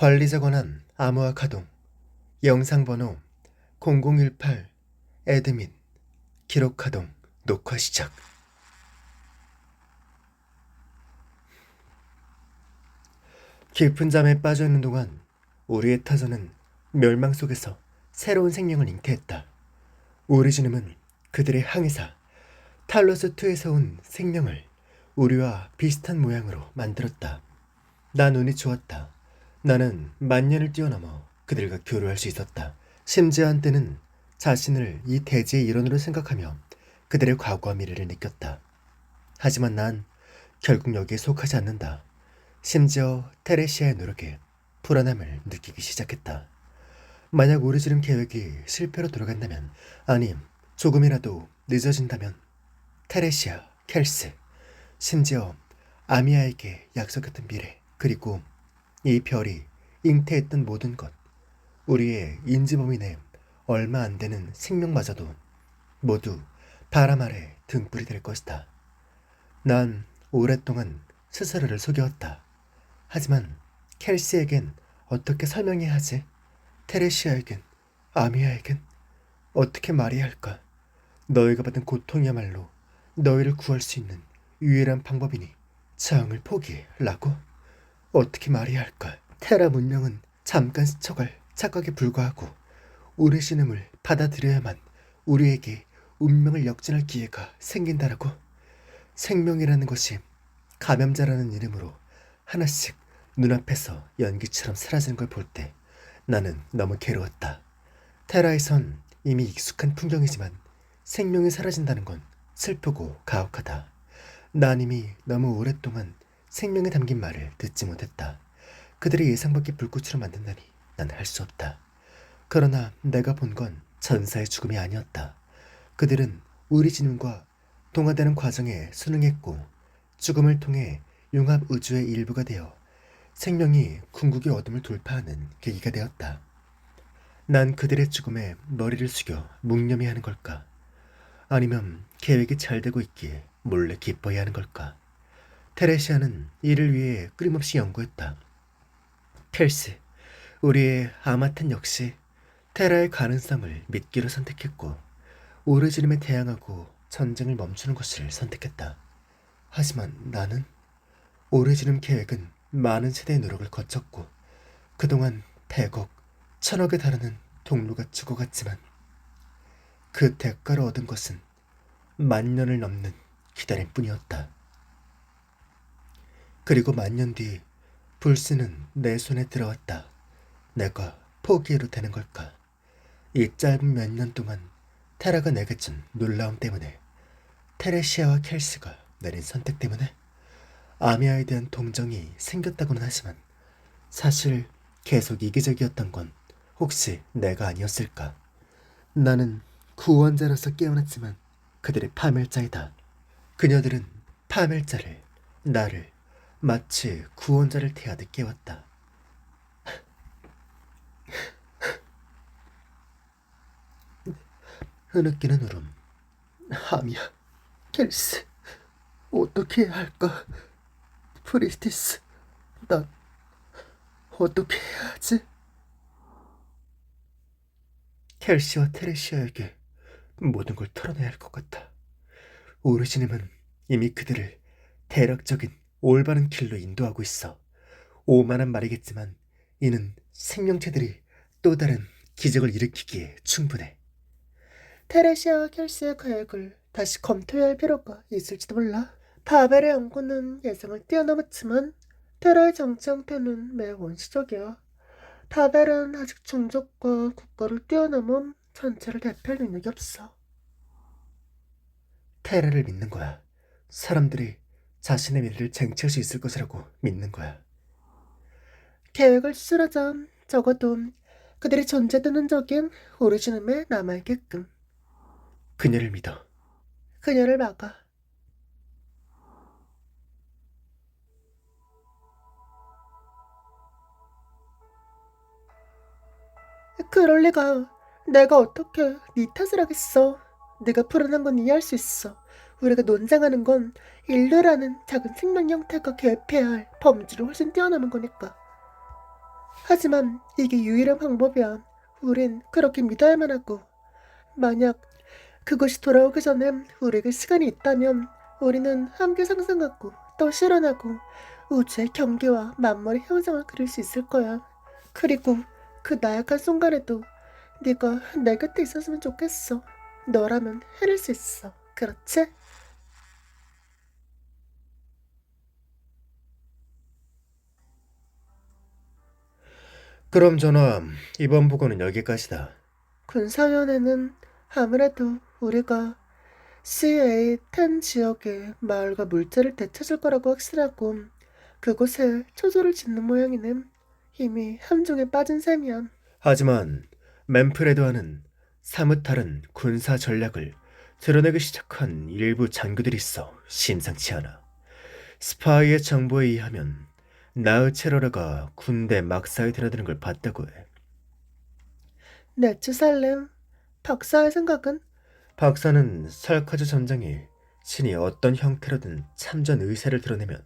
관리자 권한 암호화 가동. 영상번호 0018 애드민. 기록 가동. 녹화 시작. 깊은 잠에 빠져있는 동안 우리의 타전은 멸망 속에서 새로운 생명을 잉태했다. 오리지눔은 그들의 항해사 탈로스2에서 온 생명을 우리와 비슷한 모양으로 만들었다. 난 운이 좋았다. 나는 만년을 뛰어넘어 그들과 교류할 수 있었다. 심지어 한때는 자신을 이 대지의 일원으로 생각하며 그들의 과거와 미래를 느꼈다. 하지만 난 결국 여기에 속하지 않는다. 심지어 테레시아의 노력에 불안함을 느끼기 시작했다. 만약 오리지름 계획이 실패로 돌아간다면, 아님 조금이라도 늦어진다면 테레시아, 켈스, 심지어 아미아에게 약속했던 미래, 그리고 이 별이 잉태했던 모든 것, 우리의 인지범위내 얼마 안 되는 생명마저도 모두 바람 아래 등불이 될 것이다. 난 오랫동안 스스로를 속였다. 하지만 켈시에겐 어떻게 설명해야 하지? 테레시아에겐, 아미아에겐 어떻게 말해야 할까? 너희가 받은 고통이야말로 너희를 구할 수 있는 유일한 방법이니 자응을 포기라고? 어떻게 말해야 할까? 테라 문명은 잠깐 스쳐갈 착각에 불과하고 오르시눔을 받아들여야만 우리에게 운명을 역전할 기회가 생긴다라고? 생명이라는 것이 감염자라는 이름으로 하나씩 눈앞에서 연기처럼 사라지는 걸 볼 때 나는 너무 괴로웠다. 테라에선 이미 익숙한 풍경이지만 생명이 사라진다는 건 슬프고 가혹하다. 난 이미 너무 오랫동안 생명에 담긴 말을 듣지 못했다. 그들이 예상 밖의 불꽃으로 만든다니 난 할 수 없다. 그러나 내가 본 건 전사의 죽음이 아니었다. 그들은 오리지눔과 동화되는 과정에 순응했고 죽음을 통해 융합 우주의 일부가 되어 생명이 궁극의 어둠을 돌파하는 계기가 되었다. 난 그들의 죽음에 머리를 숙여 묵념해야 하는 걸까? 아니면 계획이 잘 되고 있기에 몰래 기뻐해야 하는 걸까? 테레시아는 이를 위해 끊임없이 연구했다. 켈스, 우리의 아마탄 역시 테라의 가능성을 믿기로 선택했고 오르지름에 대항하고 전쟁을 멈추는 것을 선택했다. 하지만 나는 오르지름 계획은 많은 세대의 노력을 거쳤고 그동안 100억, 1000억에 달하는 동료가 죽어갔지만 그 대가로 얻은 것은 만년을 넘는 기다림뿐이었다. 그리고 만년 뒤 불씨는 내 손에 들어왔다. 내가 포기해도 되는 걸까? 이 짧은 몇 년 동안 테라가 내게 준 놀라움 때문에, 테레시아와 켈스가 내린 선택 때문에, 아미아에 대한 동정이 생겼다고는 하지만 사실 계속 이기적이었던 건 혹시 내가 아니었을까? 나는 구원자로서 깨어났지만 그들의 파멸자이다. 그녀들은 파멸자를, 나를 마치 구원자를 대하듯 깨웠다. 흐느끼는 울음. 아미아, 켈스, 어떻게 해야 할까? 프리스티스, 난 어떻게 해야 하지? 켈시와 테레시아에게 모든 걸 털어내야 할 것 같아. 오르시님은 이미 그들을 대략적인 올바른 길로 인도하고 있어. 오만한 말이겠지만 이는 생명체들이 또 다른 기적을 일으키기에 충분해. 테레시아와 켈시의 계획을 다시 검토해야 할 필요가 있을지도 몰라. 바벨의 연구는 예상을 뛰어넘었지만 테라의 정치 형태는 매우 원시적이야. 바벨은 아직 종족과 국가를 뛰어넘은 전체를 대표할 능력이 없어. 테라를 믿는 거야. 사람들이 자신의 미래를 쟁취할 수 있을 것이라고 믿는 거야. 계획을 수술하자. 적어도 그들이 존재되는 적인 오리지눔에 남아있게끔. 그녀를 믿어. 그녀를 막아. 그럴 리가. 내가 어떻게 네 탓을 하겠어. 네가 불안한 건 이해할 수 있어. 우리가 논쟁하는 건 인류라는 작은 생명 형태가 개입해야 할 범주를 훨씬 뛰어넘은 거니까. 하지만 이게 유일한 방법이야. 우린 그렇게 믿어야만 하고. 만약 그것이 돌아오기 전에 우리에게 시간이 있다면 우리는 함께 상상하고 또 실현하고 우주의 경계와 만물의 형상을 그릴 수 있을 거야. 그리고 그 나약한 순간에도 네가 내 곁에 있었으면 좋겠어. 너라면 해낼 수 있어. 그렇지? 그럼 전화, 이번 보고는 여기까지다. 군사위원회는 아무래도 우리가 CA-10 지역의 마을과 물자를 되찾을 거라고 확신하고 그곳에 초소를 짓는 모양이네. 이미 함정에 빠진 셈이야. 하지만 맨프레드와는 사뭇 다른 군사 전략을 드러내기 시작한 일부 잔구들이 있어 심상치 않아. 스파이의 정보에 의하면 나우체러르가 군대 막사에 드나드는 걸 봤다고 해. 네츠살렘, 박사의 생각은? 박사는 살카즈 전장이 신이 어떤 형태로든 참전 의사를 드러내면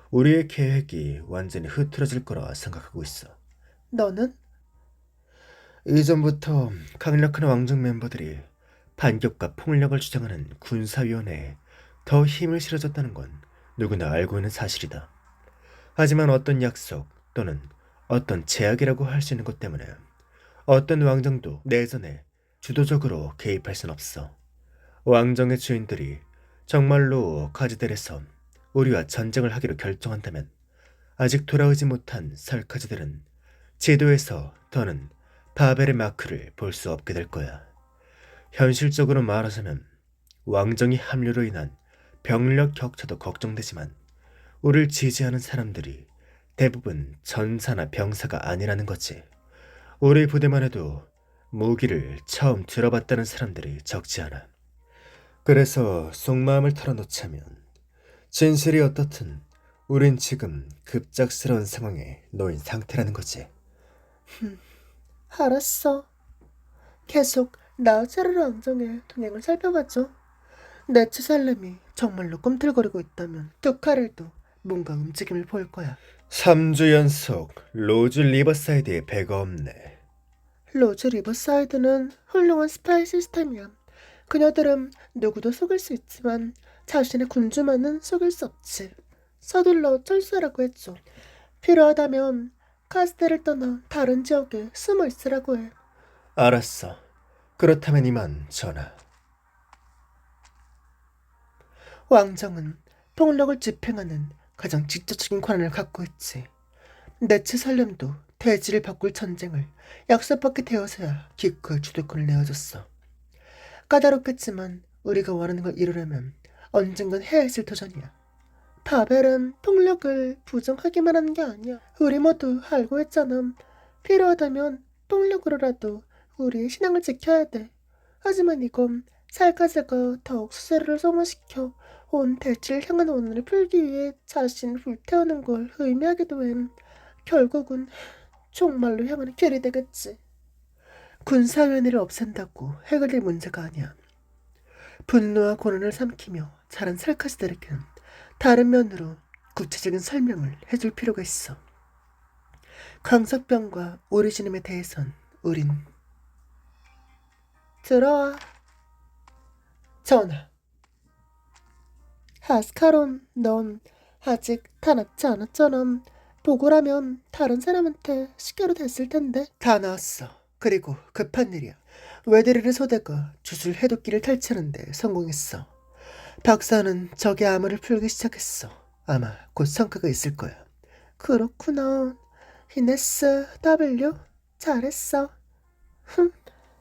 우리의 계획이 완전히 흐트러질 거라 생각하고 있어. 너는? 이전부터 강력한 왕족 멤버들이 반격과 폭력을 주장하는 군사위원회에 더 힘을 실어줬다는 건 누구나 알고 있는 사실이다. 하지만 어떤 약속 또는 어떤 제약이라고 할 수 있는 것 때문에 어떤 왕정도 내전에 주도적으로 개입할 순 없어. 왕정의 주인들이 정말로 카즈델에서 우리와 전쟁을 하기로 결정한다면 아직 돌아오지 못한 설카즈들은 지도에서 더는 바벨의 마크를 볼 수 없게 될 거야. 현실적으로 말하자면 왕정의 합류로 인한 병력 격차도 걱정되지만 우리를 지지하는 사람들이 대부분 전사나 병사가 아니라는 거지. 우리 부대만 해도 무기를 처음 들어봤다는 사람들이 적지 않아. 그래서 속마음을 털어놓자면 진실이 어떻든 우린 지금 급작스러운 상황에 놓인 상태라는 거지. 알았어. 계속 나우체르르 왕정의 동향을 살펴봤죠. 네츠살렘이 정말로 꿈틀거리고 있다면 두카를도 뭔가 움직임을 볼 거야. 3주 연속 로즈 리버사이드에 배가 없네. 로즈 리버사이드는 훌륭한 스파이 시스템이야. 그녀들은 누구도 속일 수 있지만 자신의 군주만은 속일 수 없지. 서둘러 철수하라고 했죠. 필요하다면 카스텔을 떠나 다른 지역에 숨어 있으라고 해. 알았어. 그렇다면 이만 전하. 왕정은 폭력을 집행하는 가장 직접적인 권한을 갖고 있지. 네츠 살렘도 대지를 바꿀 전쟁을 약속받게 되어서야 기꺼이 주도권을 내어줬어. 까다롭겠지만 우리가 원하는 걸 이루려면 언젠간 해야 했을 도전이야. 바벨은 폭력을 부정하기만 하는 게 아니야. 우리 모두 알고 있잖아. 필요하다면 폭력으로라도 우리의 신앙을 지켜야 돼. 하지만 이건 살카즈가 더욱 수세를 소모시켜 온 대지를 향한 원한을 풀기 위해 자신을 불태우는 걸 의미하기도 해. 결국은 정말로 향하는 길이 되겠지. 군사위원회를 없앤다고 해결될 문제가 아니야. 분노와 고난을 삼키며 자란 살카스들에게는 다른 면으로 구체적인 설명을 해줄 필요가 있어. 광석병과 오리지눔에 대해선 우린 들어와. 전하. 아스카론, 넌 아직 다 낫지 않았잖아. 보고라면 다른 사람한테 시켜도 됐을 텐데. 다 나왔어. 그리고 급한 일이야. 웨데르르 소대가 주술 해독기를 탈취하는데 성공했어. 박사는 적의 암호를 풀기 시작했어. 아마 곧 성과가 있을 거야. 그렇구나. 히네스 W 잘했어.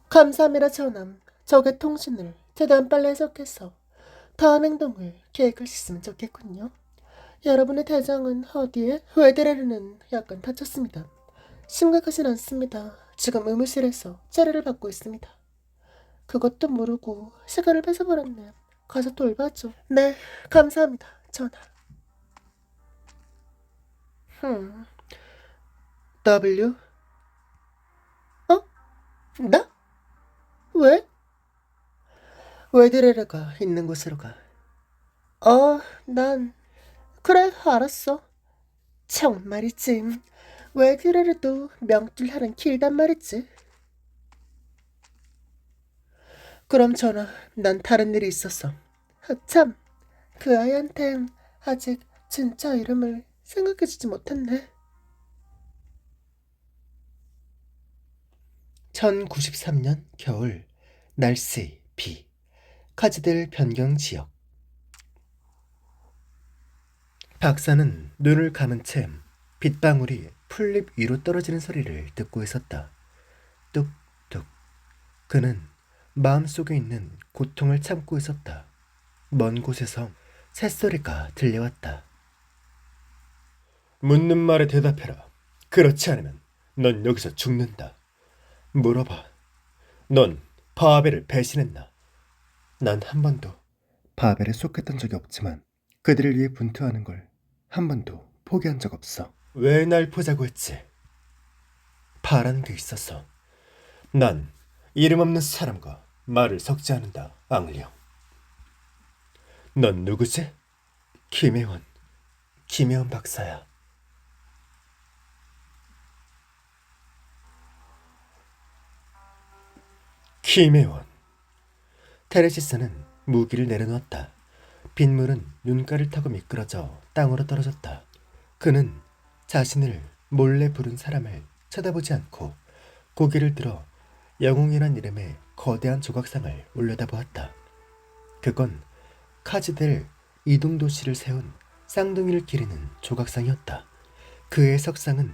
감사합니다 전함. 적의 통신을 최대한 빨리 해석해서 다음 행동을 계획할 수 있으면 좋겠군요. 여러분의 대장은 어디에? 웨데레르는 약간 다쳤습니다. 심각하진 않습니다. 지금 의무실에서 치료를 받고 있습니다. 그것도 모르고 시간을 뺏어버렸네. 가서 돌봐줘. 네, 감사합니다. 전하. W? 어? 나? 왜? 웨데레르가 있는 곳으로 가. 난 그래 알았어. 정말이지. 왜 그래도 명줄하는 길단 말이지. 그럼 전하, 난 다른 일이 있었어. 참, 그 아이한텐 아직 진짜 이름을 생각해주지 못했네. 1093년 겨울, 날씨, 비, 카지델 변경 지역. 박사는 눈을 감은 채 빗방울이 풀잎 위로 떨어지는 소리를 듣고 있었다. 뚝뚝. 그는 마음속에 있는 고통을 참고 있었다. 먼 곳에서 새소리가 들려왔다. 묻는 말에 대답해라. 그렇지 않으면 넌 여기서 죽는다. 물어봐. 넌 바벨을 배신했나? 난 한 번도 바벨에 속했던 적이 없지만 그들을 위해 분투하는 걸 한 번도 포기한 적 없어. 왜 날 보자고 했지? 바라는 게 있었어. 난 이름 없는 사람과 말을 섞지 않는다, 앙리형. 넌 누구지? 김혜원. 김혜원 박사야. 김혜원. 테레시스는 무기를 내려놓았다. 빗물은 눈가를 타고 미끄러져 땅으로 떨어졌다. 그는 자신을 몰래 부른 사람을 쳐다보지 않고 고개를 들어 영웅이란 이름의 거대한 조각상을 올려다보았다. 그건 카지델 이동도시를 세운 쌍둥이를 기리는 조각상이었다. 그의 석상은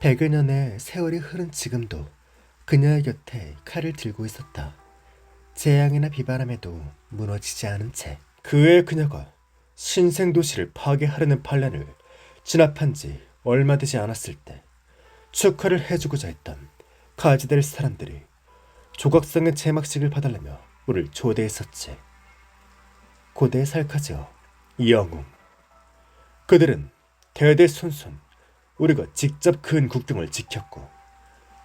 100여 년의 세월이 흐른 지금도 그녀의 곁에 칼을 들고 있었다. 재앙이나 비바람에도 무너지지 않은 채 그의 그녀가 신생도시를 파괴하려는 반란을 진압한 지 얼마 되지 않았을 때 축하를 해주고자 했던 카지델 사람들이 조각상의 제막식을 봐달라며 우리를 초대했었지. 고대 살카지어 영웅. 그들은 대대손손 우리가 직접 그은 국경을 지켰고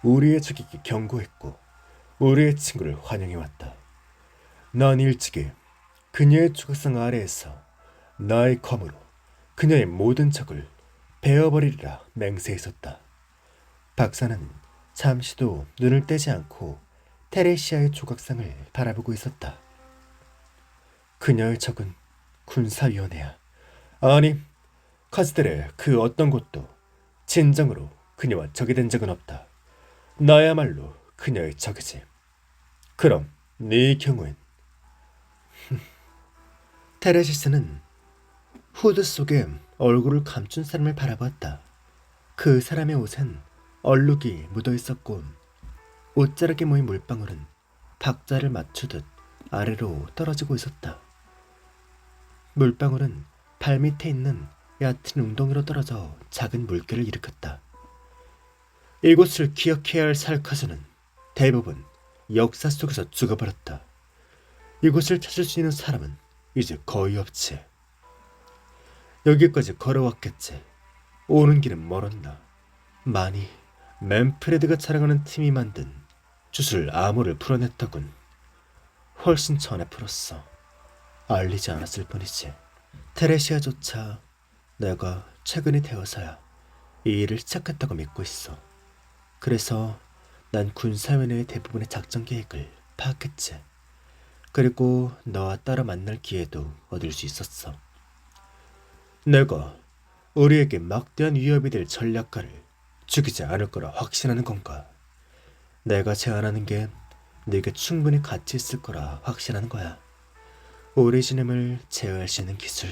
우리의 적에게 경고했고 우리의 친구를 환영해왔다. 난 일찍이 그녀의 조각상 아래에서 나의 검으로 그녀의 모든 적을 베어버리리라 맹세했었다. 박사는 잠시도 눈을 떼지 않고 테레시아의 조각상을 바라보고 있었다. 그녀의 적은 군사위원회야. 아니, 카스텔의 그 어떤 곳도 진정으로 그녀와 적이 된 적은 없다. 나야말로 그녀의 적이지. 그럼 네 경우엔? 테레시스는 후드 속에 얼굴을 감춘 사람을 바라보았다. 그 사람의 옷엔 얼룩이 묻어 있었고 옷자락에 모인 물방울은 박자를 맞추듯 아래로 떨어지고 있었다. 물방울은 발밑에 있는 얕은 웅덩이로 떨어져 작은 물결을 일으켰다. 이곳을 기억해야 할 살카즈는 대부분 역사 속에서 죽어버렸다. 이곳을 찾을 수 있는 사람은 이제 거의 없지. 여기까지 걸어왔겠지. 오는 길은 멀었나. 많이 맨프레드가 자랑하는 팀이 만든 주술 암호를 풀어냈더군. 훨씬 전에 풀었어. 알리지 않았을 뿐이지. 테레시아조차 내가 최근이 되어서야 이 일을 시작했다고 믿고 있어. 그래서 난 군사위원회의 대부분의 작전 계획을 파악했지. 그리고 너와 따로 만날 기회도 얻을 수 있었어. 내가 우리에게 막대한 위협이 될 전략가를 죽이지 않을 거라 확신하는 건가? 내가 제안하는 게 네게 충분히 가치 있을 거라 확신하는 거야. 오리지즘을 제어할 수 있는 기술.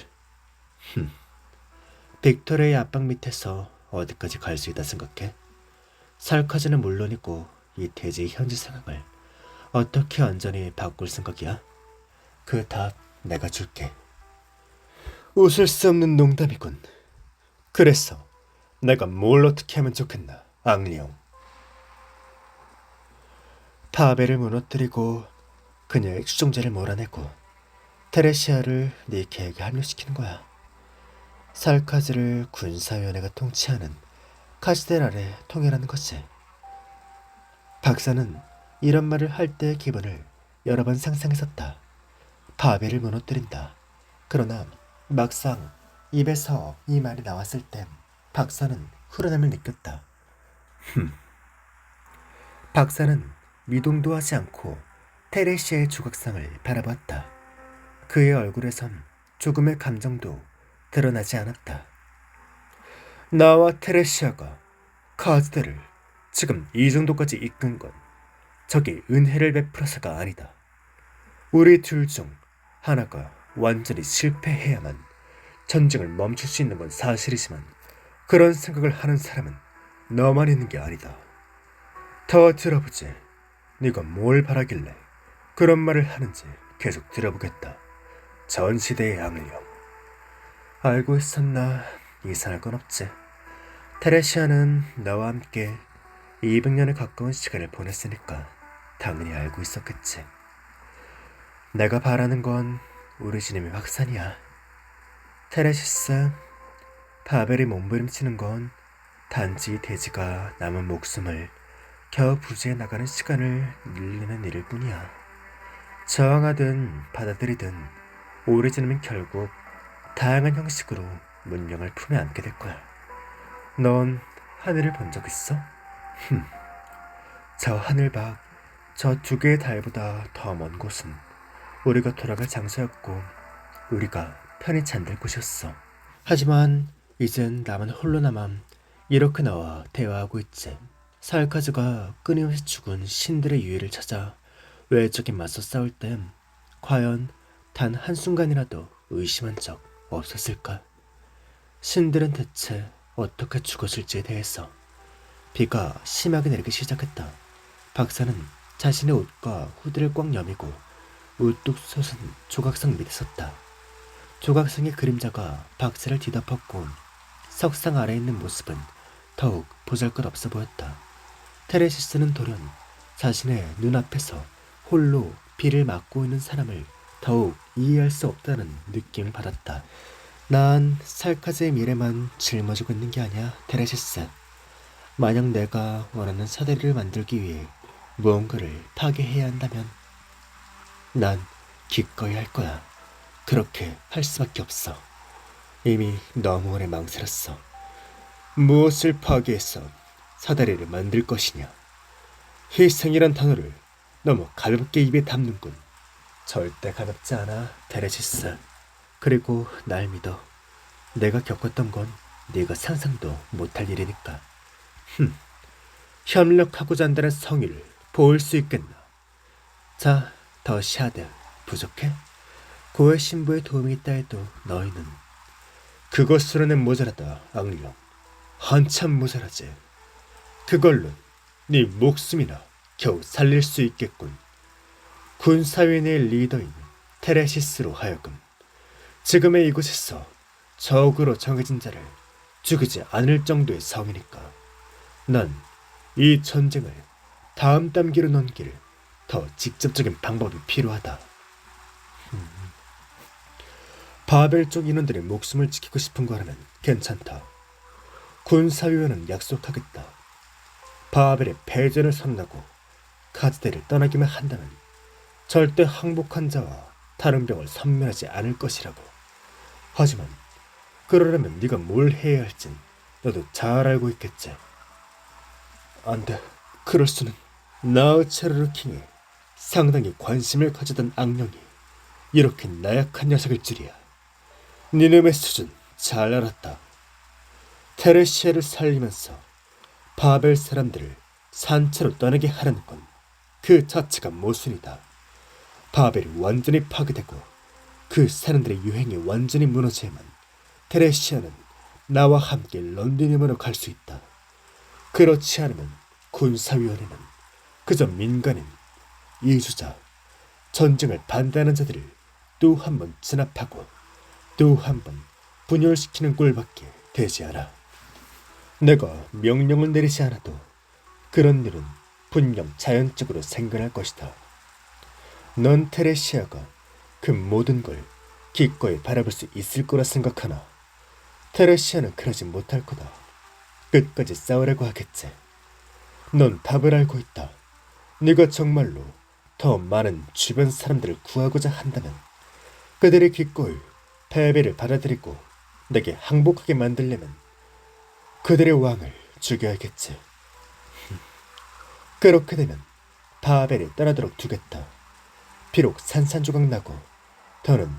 빅토리의 압박 밑에서 어디까지 갈 수 있다 생각해? 살카즈는 물론이고 이 대지의 현지 상황을 어떻게 완전히 바꿀 생각이야? 그 답 내가 줄게. 웃을 수 없는 농담이군. 그래서 내가 뭘 어떻게 하면 좋겠나, 앙리옹. 바벨을 무너뜨리고 그녀의 추종자를 몰아내고 테레시아를 네 계획에 합류시키는 거야. 살카즈를 군사위원회가 통치하는 카시델 아래 통일하는 거지. 박사는 이런 말을 할 때의 기분을 여러 번 상상했었다. 바벨을 무너뜨린다. 그러나 막상 입에서 이 말이 나왔을 땐 박사는 후련함을 느꼈다. 박사는 미동도 하지 않고 테레시아의 조각상을 바라봤다. 그의 얼굴에선 조금의 감정도 드러나지 않았다. 나와 테레시아가 카즈데를 지금 이 정도까지 이끈 건 저기 은혜를 베풀어서가 아니다. 우리 둘 중 하나가 완전히 실패해야만 전쟁을 멈출 수 있는 건 사실이지만 그런 생각을 하는 사람은 너만 있는 게 아니다. 더 들어보지. 네가 뭘 바라길래 그런 말을 하는지 계속 들어보겠다. 전 시대의 악령. 알고 있었나? 이상할 건 없지. 테레시아는 나와 함께 200년에 가까운 시간을 보냈으니까 당연히 알고 있었겠지. 내가 바라는 건 우리 지님의 확산이야. 테레시스, 바벨이 몸부림치는 건 단지 돼지가 남은 목숨을 겨우 부지해 나가는 시간을 늘리는 일일 뿐이야. 저항하든 받아들이든 오래 지나면 결국 다양한 형식으로 문명을 품에 안게 될 거야. 넌 하늘을 본 적 있어? 저 하늘 밖, 저 두 개의 달보다 더 먼 곳은 우리가 돌아갈 장소였고 우리가 편히 잠들 곳이었어. 하지만 이젠 나만 홀로 남아 이렇게 나와 대화하고 있지. 살카즈가 끊임없이 죽은 신들의 유해를 찾아 외적에 맞서 싸울 땐 과연 단 한순간이라도 의심한 적 없었을까? 신들은 대체 어떻게 죽었을지에 대해서. 비가 심하게 내리기 시작했다. 박사는 자신의 옷과 후드를 꽉 여미고 우뚝 솟은 조각상 밑에 섰다. 조각상의 그림자가 박사를 뒤덮었고 석상 아래에 있는 모습은 더욱 보잘것없어 보였다. 테레시스는 돌연 자신의 눈앞에서 홀로 비를 맞고 있는 사람을 더욱 이해할 수 없다는 느낌을 받았다. 난 살카즈의 미래만 짊어지고 있는 게 아니야, 테레시스. 만약 내가 원하는 사다리를 만들기 위해 무언가를 파괴해야 한다면 난 기꺼이 할 거야. 그렇게 할 수밖에 없어. 이미 너무 오래 망설였어. 무엇을 파괴해서 사다리를 만들 것이냐. 희생이란 단어를 너무 가볍게 입에 담는군. 절대 가볍지 않아, 테레시스. 그리고 날 믿어. 내가 겪었던 건 네가 상상도 못할 일이니까. 협력하고자 한다는 성의를 보일 수 있겠나. 자, 더 샤드. 부족해? 고해 신부의 도움이 있다 해도 너희는 그것으로는 모자라다, 악령. 한참 모자라지. 그걸론 네 목숨이나 겨우 살릴 수 있겠군. 군사위원회의 리더인 테레시스로 하여금 지금의 이곳에서 적으로 정해진 자를 죽이지 않을 정도의 성이니까 난 이 전쟁을 다음 단계로 넘길 더 직접적인 방법이 필요하다. 바벨 쪽 인원들의 목숨을 지키고 싶은 거라면 괜찮다. 군사위원은 약속하겠다. 바벨의 패전을 선나고 카즈데를 떠나기만 한다면 절대 항복한 자와 다른 병을 섬멸하지 않을 것이라고. 하지만 그러려면 네가 뭘 해야 할진 너도 잘 알고 있겠지. 안 돼. 그럴 수는. 나우체르르 킹에 상당히 관심을 가지던 악령이 이렇게 나약한 녀석일 줄이야. 니놈의 수준 잘 알았다. 테레시아를 살리면서 바벨 사람들을 산채로 떠나게 하라는 건 그 자체가 모순이다. 바벨이 완전히 파괴되고 그 사람들의 유행이 완전히 무너져야만 테레시아는 나와 함께 런드님으로 갈 수 있다. 그렇지 않으면 군사위원회는 그저 민간인, 이주자, 전쟁을 반대하는 자들을 또 한 번 진압하고 또 한 번 분열시키는 꼴밖에 되지 않아. 내가 명령을 내리지 않아도 그런 일은 분명 자연적으로 생겨날 것이다. 넌 테레시아가 그 모든 걸 기꺼이 바라볼 수 있을 거라 생각하나? 테레시아는 그러지 못할 거다. 끝까지 싸우려고 하겠지. 넌 답을 알고 있다. 네가 정말로 더 많은 주변 사람들을 구하고자 한다면 그들이 기꺼이 패배를 받아들이고 내게 항복하게 만들려면 그들의 왕을 죽여야겠지. 그렇게 되면 바벨이 떠나도록 두겠다. 비록 산산조각 나고 더는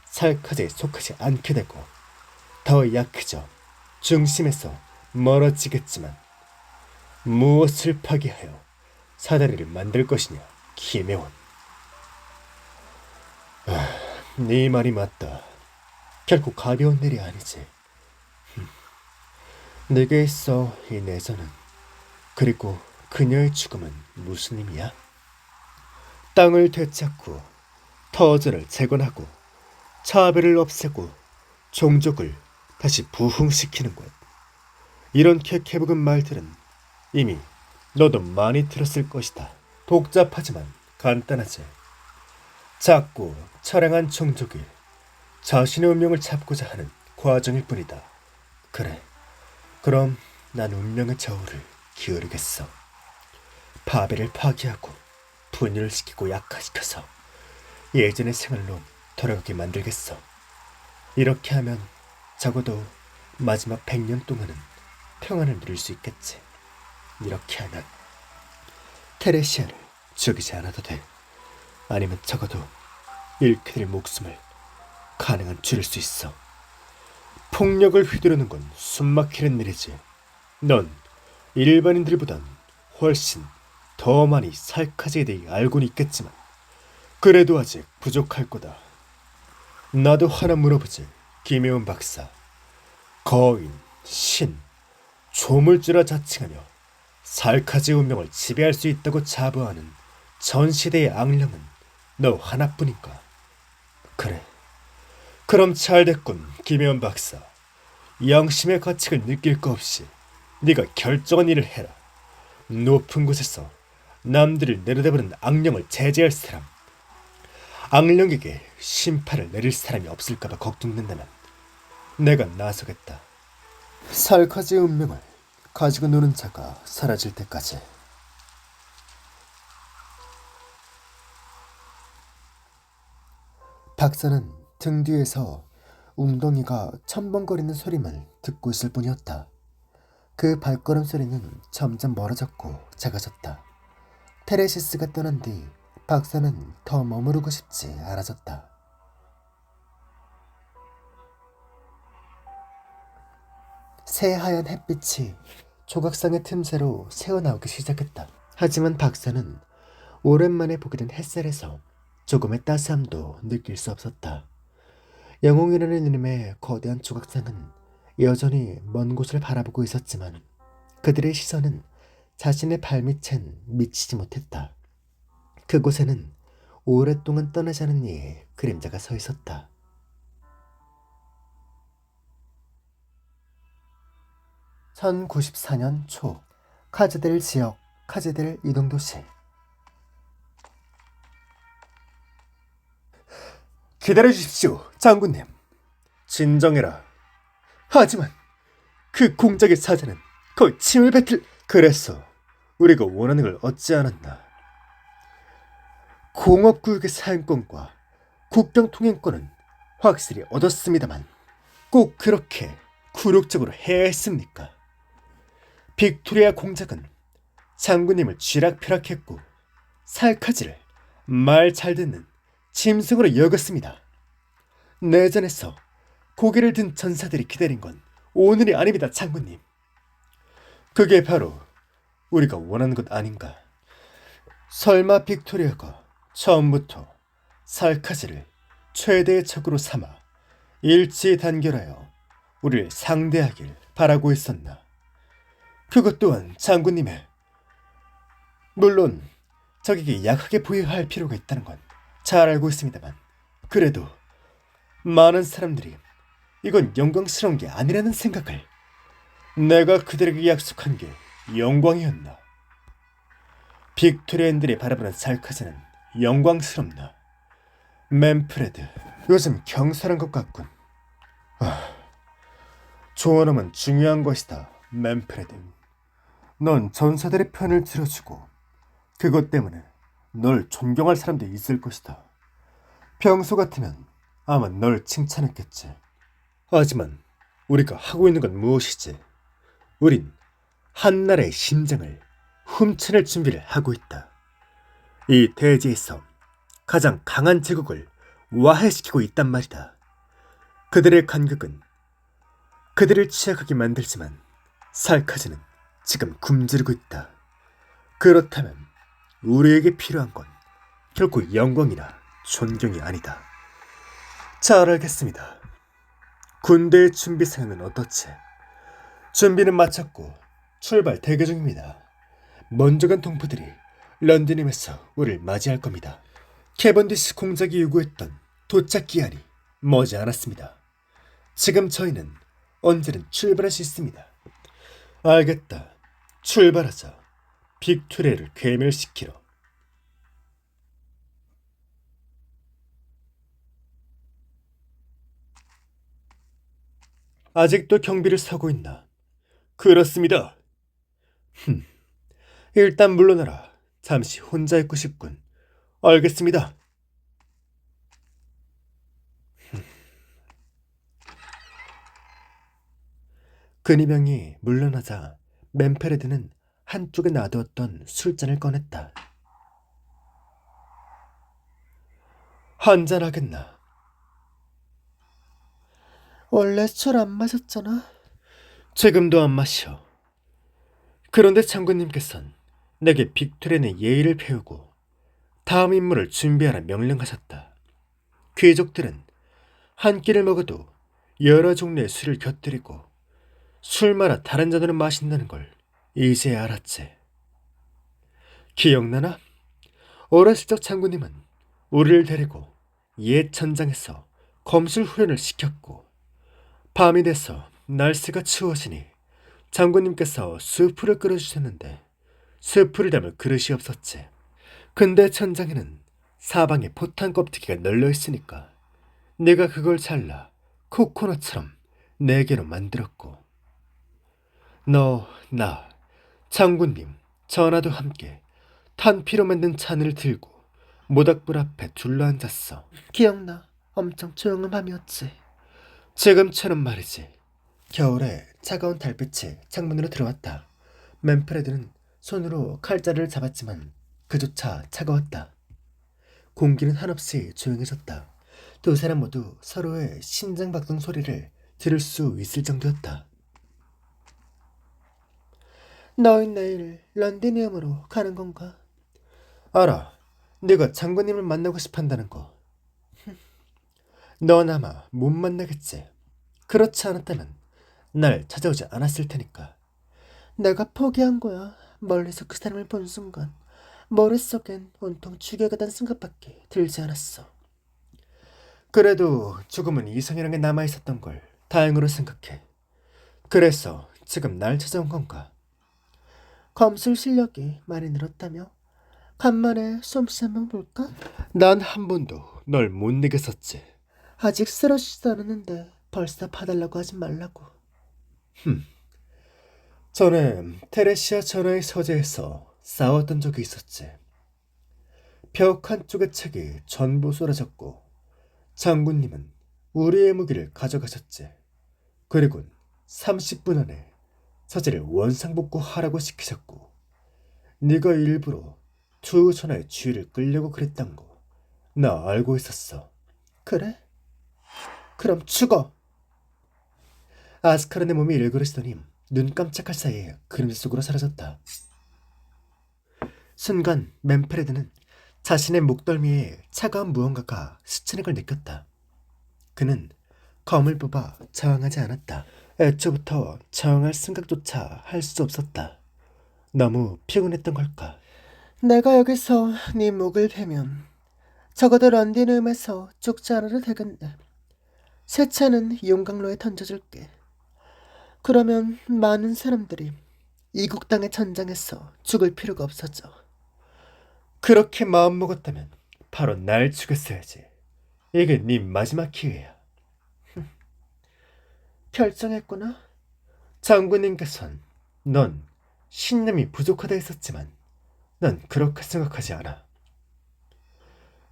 살카제에 속하지 않게 되고 더 약해져 중심에서 멀어지겠지만 무엇을 파괴하여 사다리를 만들 것이냐, 기메온. 네 말이 맞다. 결코 가벼운 일이 아니지. 내게 있어 이 내전은. 그리고 그녀의 죽음은 무슨 의미야? 땅을 되찾고 터전을 재건하고 차별을 없애고 종족을 다시 부흥시키는 것. 이런 캐캐묵은 말들은 이미 너도 많이 들었을 것이다. 복잡하지만 간단하지. 작고 처량한 종족이 자신의 운명을 잡고자 하는 과정일 뿐이다. 그래, 그럼 난 운명의 저울을 기울이겠어. 바벨을 파괴하고 분열시키고 약화시켜서 예전의 생활로 돌아가게 만들겠어. 이렇게 하면 적어도 마지막 100년 동안은 평안을 누릴 수 있겠지. 이렇게 하면 테레시아를 죽이지 않아도 돼. 아니면 적어도 잃게 될 목숨을 가능한 줄일 수 있어. 폭력을 휘두르는 건 숨막히는 일이지. 넌 일반인들보단 훨씬 더 많이 살카제에 대해 알고는 있겠지만 그래도 아직 부족할 거다. 나도 하나 물어보지, 김혜원 박사. 거인, 신, 조물주라 자칭하며 살카제 운명을 지배할 수 있다고 자부하는 전 시대의 악령은 너 하나뿐인가? 그래, 그럼 잘 됐군, 김혜원 박사. 양심의 가책을 느낄 거 없이 네가 결정한 일을 해라. 높은 곳에서 남들을 내려다보는 악령을 제재할 사람, 악령에게 심판을 내릴 사람이 없을까봐 걱정된다면 내가 나서겠다. 살카제의 운명을 가지고 노는 자가 사라질 때까지. 박사는 등 뒤에서 웅덩이가 첨벙거리는 소리만 듣고 있을 뿐이었다. 그 발걸음 소리는 점점 멀어졌고 작아졌다. 테레시스가 떠난 뒤 박사는 더 머무르고 싶지 않아졌다. 새하얀 햇빛이 조각상의 틈새로 새어나오기 시작했다. 하지만 박사는 오랜만에 보게 된 햇살에서 조금의 따스함도 느낄 수 없었다. 영웅이라는 이름의 거대한 조각상은 여전히 먼 곳을 바라보고 있었지만 그들의 시선은 자신의 발밑엔 미치지 못했다. 그곳에는 오랫동안 떠나지 않은 이의 그림자가 서 있었다. (1094년) 초 카즈델 지역 카즈델 이동도시. 기다려주십시오, 장군님. 진정해라. 하지만 그 공작의 사자는 거의 침을 뱉을... 그래서 우리가 원하는 걸 얻지 않았나. 공업구역의 사용권과 국경 통행권은 확실히 얻었습니다만 꼭 그렇게 굴욕적으로 해야 했습니까? 빅토리아 공작은 장군님을 쥐락펴락했고 살카지를 말 잘 듣는 짐승으로 여겼습니다. 내전에서 고개를 든 전사들이 기다린 건 오늘이 아닙니다, 장군님. 그게 바로 우리가 원하는 것 아닌가. 설마 빅토리아가 처음부터 살카지를 최대의 적으로 삼아 일치단결하여 우리를 상대하길 바라고 있었나. 그것 또한 장군님의... 물론 적에게 약하게 보여야 할 필요가 있다는 건 잘 알고 있습니다만 그래도 많은 사람들이 이건 영광스러운 게 아니라는 생각을... 내가 그들에게 약속한 게 영광이었나. 빅토리아인들이 바라보는 살카즈는 영광스럽나. 맨프레드, 요즘 경솔한 것 같군. 조언하면 중요한 것이다, 맨프레드. 넌 전사들의 편을 들어주고 그것 때문에 널 존경할 사람들이 있을 것이다. 평소 같으면 아마 널 칭찬했겠지. 하지만 우리가 하고 있는 건 무엇이지? 우린 한나라의 심장을 훔쳐낼 준비를 하고 있다. 이 대지에서 가장 강한 제국을 와해시키고 있단 말이다. 그들의 간극은 그들을 취약하게 만들지만 살카즈는 지금 굶주리고 있다. 그렇다면 우리에게 필요한 건 결코 영광이나 존경이 아니다. 잘 알겠습니다. 군대의 준비 상황은 어떻지? 준비는 마쳤고 출발 대기 중입니다. 먼저 간 동포들이 런드님에서 우리를 맞이할 겁니다. 캐번디시 공작이 요구했던 도착 기한이 머지 않았습니다. 지금 저희는 언제든 출발할 수 있습니다. 알겠다. 출발하자. 빅투레를 괴멸시키러. 아직도 경비를 서고 있나? 그렇습니다. 일단 물러나라. 잠시 혼자 있고 싶군. 알겠습니다. 근위병이 물러나자 맨프레드는 한쪽에 놔두었던 술잔을 꺼냈다. 한잔하겠나? 원래 술 안 마셨잖아. 지금도 안 마셔. 그런데 장군님께선 내게 빅토렌의 예의를 배우고 다음 임무를 준비하라 명령하셨다. 귀족들은 한 끼를 먹어도 여러 종류의 술을 곁들이고 술마다 다른 잔으로 마신다는 걸 이제 알았지. 기억나나? 어렸을 적 장군님은 우리를 데리고 옛 전장에서 검술 훈련을 시켰고 밤이 돼서 날씨가 추워지니 장군님께서 수프를 끓여주셨는데 수프를 담을 그릇이 없었지. 근데 천장에는 사방에 포탄 껍데기가 널려 있으니까 내가 그걸 잘라 코코넛처럼 4개로 만들었고 너, 나, 장군님, 전하도 함께 탄피로 만든 잔을 들고 모닥불 앞에 둘러앉았어. 기억나. 엄청 조용한 밤이었지. 지금처럼 말이지. 겨울에 차가운 달빛이 창문으로 들어왔다. 맨프레드는 손으로 칼자루를 잡았지만 그조차 차가웠다. 공기는 한없이 조용해졌다. 두 사람 모두 서로의 심장박동 소리를 들을 수 있을 정도였다. 너희 내일 런디니움으로 가는 건가? 알아. 네가 장군님을 만나고 싶어한다는 거. 넌 아마 못 만나겠지. 그렇지 않았다면 날 찾아오지 않았을 테니까. 내가 포기한 거야. 멀리서 그 사람을 본 순간 머릿속엔 온통 죽여가다는 생각밖에 들지 않았어. 그래도 죽음은 이성이란 게 남아있었던 걸 다행으로 생각해. 그래서 지금 날 찾아온 건가? 검술 실력이 많이 늘었다며? 간만에 솜씨 한번 볼까? 난 한 번도 널 못 이겼었지. 아직 쓰러지지도 않았는데 벌써 봐달라고 하지 말라고. 전에 테레시아 전하의 서재에서 싸웠던 적이 있었지. 벽 한쪽의 책이 전부 쏟아졌고 장군님은 우리의 무기를 가져가셨지. 그리곤 30분 안에 서재를 원상복구하라고 시키셨고 네가 일부러 두 전하의 주의를 끌려고 그랬단 거 나 알고 있었어. 그래? 그럼 죽어. 아스카른의 몸이 일그러지더니 눈 깜짝할 사이에 그림자 속으로 사라졌다. 순간 맨프레드는 자신의 목덜미에 차가운 무언가가 스치는 걸 느꼈다. 그는 검을 뽑아 저항하지 않았다. 애초부터 저항할 생각조차 할 수 없었다. 너무 피곤했던 걸까? 내가 여기서 네 목을 베면 적어도 런디沼에서 죽지 않아도 되겠네. 세차는 용광로에 던져줄게. 그러면 많은 사람들이 이국 땅의 전장에서 죽을 필요가 없어져. 그렇게 마음먹었다면 바로 날 죽였어야지. 이게 네 마지막 기회야. 결정했구나. 장군님께선 넌 신념이 부족하다 했었지만 난 그렇게 생각하지 않아.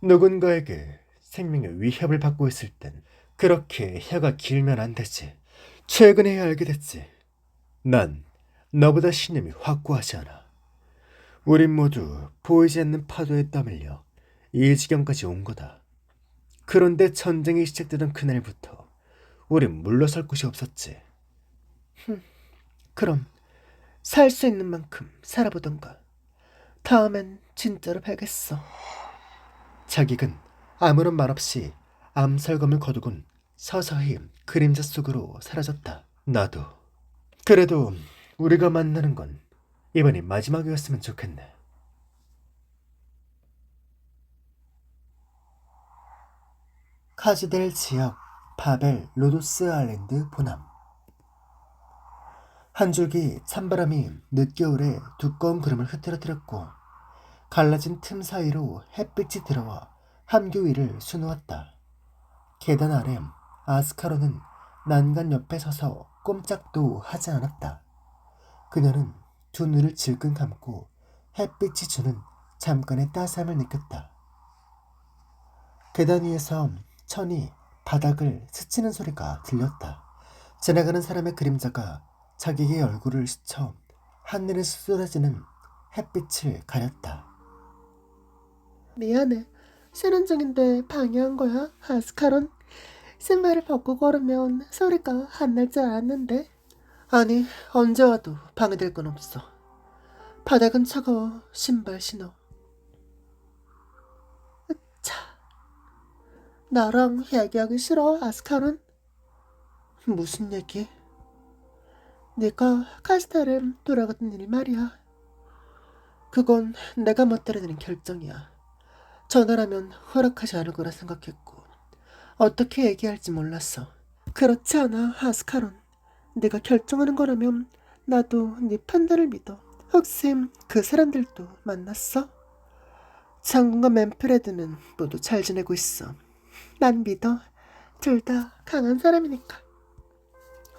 누군가에게 생명의 위협을 받고 있을 땐 그렇게 혀가 길면 안 되지. 최근에 알게 됐지. 난 너보다 신념이 확고하지 않아. 우린 모두 보이지 않는 파도에 떠밀려 이 지경까지 온 거다. 그런데 전쟁이 시작되던 그날부터 우린 물러설 곳이 없었지. 그럼 살 수 있는 만큼 살아보던가. 다음엔 진짜로 뵈겠어. 자객은 아무런 말 없이 암살검을 거두곤 서서히 그림자 속으로 사라졌다. 나도. 그래도 우리가 만나는 건 이번이 마지막이었으면 좋겠네. 카즈델 지역 바벨 로도스 아일랜드 보남. 한 줄기 찬바람이 늦겨울에 두꺼운 구름을 흐트러뜨렸고 갈라진 틈 사이로 햇빛이 들어와 함교 위를 수놓았다. 계단 아래 아스카로는 난간 옆에 서서 꼼짝도 하지 않았다. 그녀는 두 눈을 질끈 감고 햇빛이 주는 잠깐의 따스함을 느꼈다. 계단 위에서 천이 바닥을 스치는 소리가 들렸다. 지나가는 사람의 그림자가 자기의 얼굴을 스쳐 하늘에서 쏟아지는 햇빛을 가렸다. 미안해. 쉬는 중인데 방해한 거야, 아스카론. 신발을 벗고 걸으면 소리가 안 날 줄 알았는데. 아니, 언제 와도 방해될 건 없어. 바닥은 차가워. 신발 신어. 차. 나랑 얘기하기 싫어, 아스카론? 무슨 얘기? 네가 카스텔을 돌아가던 일 말이야. 그건 내가 멋대로 내린 결정이야. 전화라면 허락하지 않을 거라 생각했고 어떻게 얘기할지 몰랐어. 그렇지 않아, 아스카론. 네가 결정하는 거라면 나도 네 판단을 믿어. 혹시 그 사람들도 만났어? 장군과 맨프레드는 모두 잘 지내고 있어. 난 믿어. 둘 다 강한 사람이니까.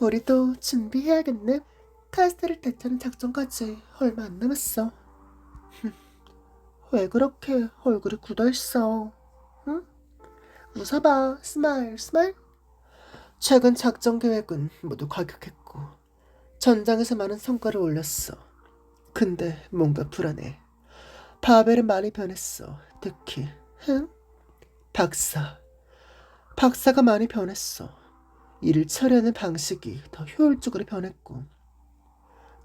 우리도 준비해야겠네. 카스텔을 되찾는 작전까지 얼마 안 남았어. 왜 그렇게 얼굴이 굳어있어? 응? 웃어봐. 스마일 스마일. 최근 작전 계획은 모두 과격했고 전장에서 많은 성과를 올렸어. 근데 뭔가 불안해. 바벨은 많이 변했어. 특히 박사가 많이 변했어. 일을 처리하는 방식이 더 효율적으로 변했고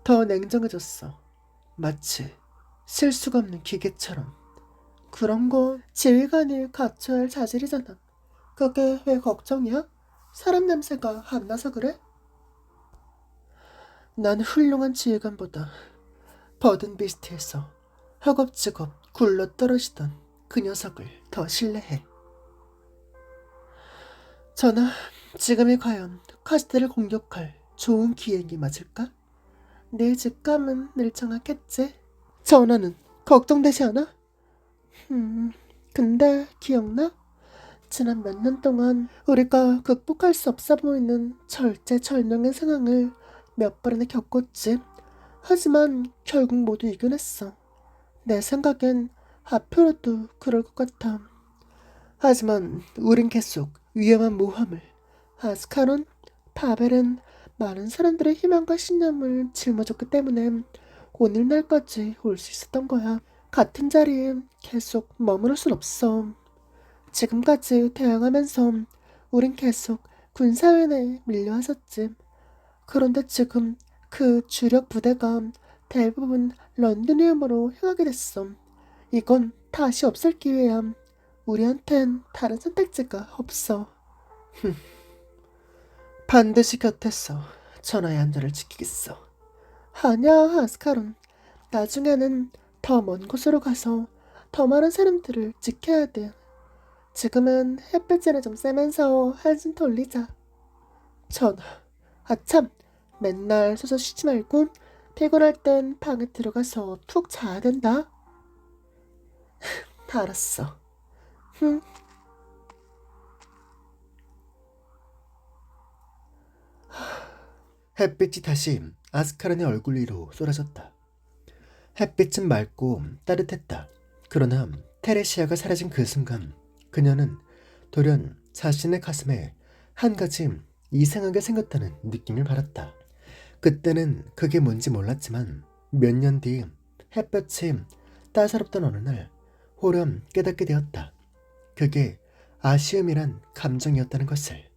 더 냉정해졌어. 마치 실수가 없는 기계처럼. 그런 건 지휘관이 갖춰야 할 자질이잖아. 그게 왜 걱정이야? 사람 냄새가 안 나서 그래? 난 훌륭한 지휘관보다 버든비스트에서 허겁지겁 굴러떨어지던 그 녀석을 더 신뢰해. 전하, 지금이 과연 카스텔을 공격할 좋은 기회인 맞을까? 내 직감은 일정하겠지. 전하는 걱정되지 않아? 근데 기억나? 지난 몇 년 동안 우리가 극복할 수 없어 보이는 절제절명의 상황을 몇 번이나 겪었지. 하지만 결국 모두 이겨냈어. 내 생각엔 앞으로도 그럴 것 같아. 하지만 우린 계속 위험한 모험을. 아스카론, 바벨은 많은 사람들의 희망과 신념을 짊어졌기 때문에 오늘날까지 올 수 있었던 거야. 같은 자리에 계속 머무를 순 없어. 지금까지 대항하면서 우린 계속 군사회에 밀려왔었지. 그런데 지금 그 주력 부대가 대부분 런드니움으로 향하게 됐어. 이건 다시 없을 기회야. 우리한텐 다른 선택지가 없어. 반드시 곁에서 전하의 안전을 지키겠어. 아니야, 아스카론. 나중에는 더 먼 곳으로 가서 더 많은 사람들을 지켜야 돼. 지금은 햇빛이나 좀 쐬면서 한숨 돌리자. 전하, 아참, 맨날 서서 쉬지 말고 피곤할 땐 방에 들어가서 푹 자야 된다. 알았어. 햇빛이 다시 아스카란의 얼굴 위로 쏟아졌다. 햇빛은 맑고 따뜻했다. 그러나 테레시아가 사라진 그 순간 그녀는 돌연 자신의 가슴에 한 가지 이상하게 생겼다는 느낌을 받았다. 그때는 그게 뭔지 몰랐지만 몇 년 뒤 햇볕이 따사롭던 어느 날 호렴 깨닫게 되었다. 그게 아쉬움이란 감정이었다는 것을.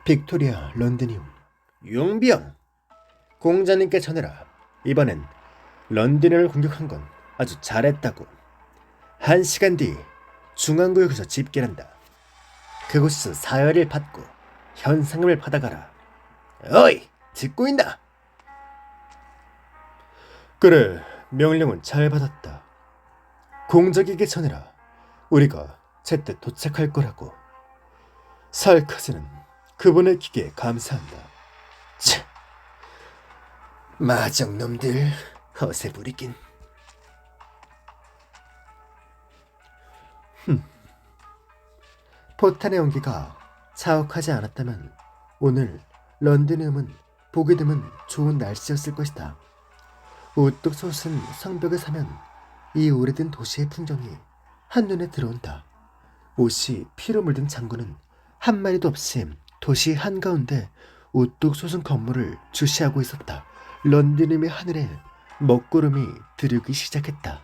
빅토리아 런드니움. 용병! 공자님께 전해라. 이번엔 런드니움을 공격한 건 아주 잘했다고. 1시간 뒤 중앙구역에서 집결한다. 그곳에서 사열을 받고 현상금을 받아가라. 어이! 듣고 있나? 그래, 명령은 잘 받았다. 공적에게 전해라. 우리가 제때 도착할 거라고. 살카즈는 그분의 기계에 감사한다. 차, 마정놈들 허세 부리긴. 포탄의 온기가 자욱하지 않았다면 오늘 런드니움은 보기 드문 좋은 날씨였을 것이다. 우뚝 솟은 성벽을 사면 이 오래된 도시의 풍경이 한눈에 들어온다. 옷이 피로 물든 장군은 한 마리도 없이 도시 한가운데 우뚝 솟은 건물을 주시하고 있었다. 런드니움의 하늘에 먹구름이 들이기 시작했다.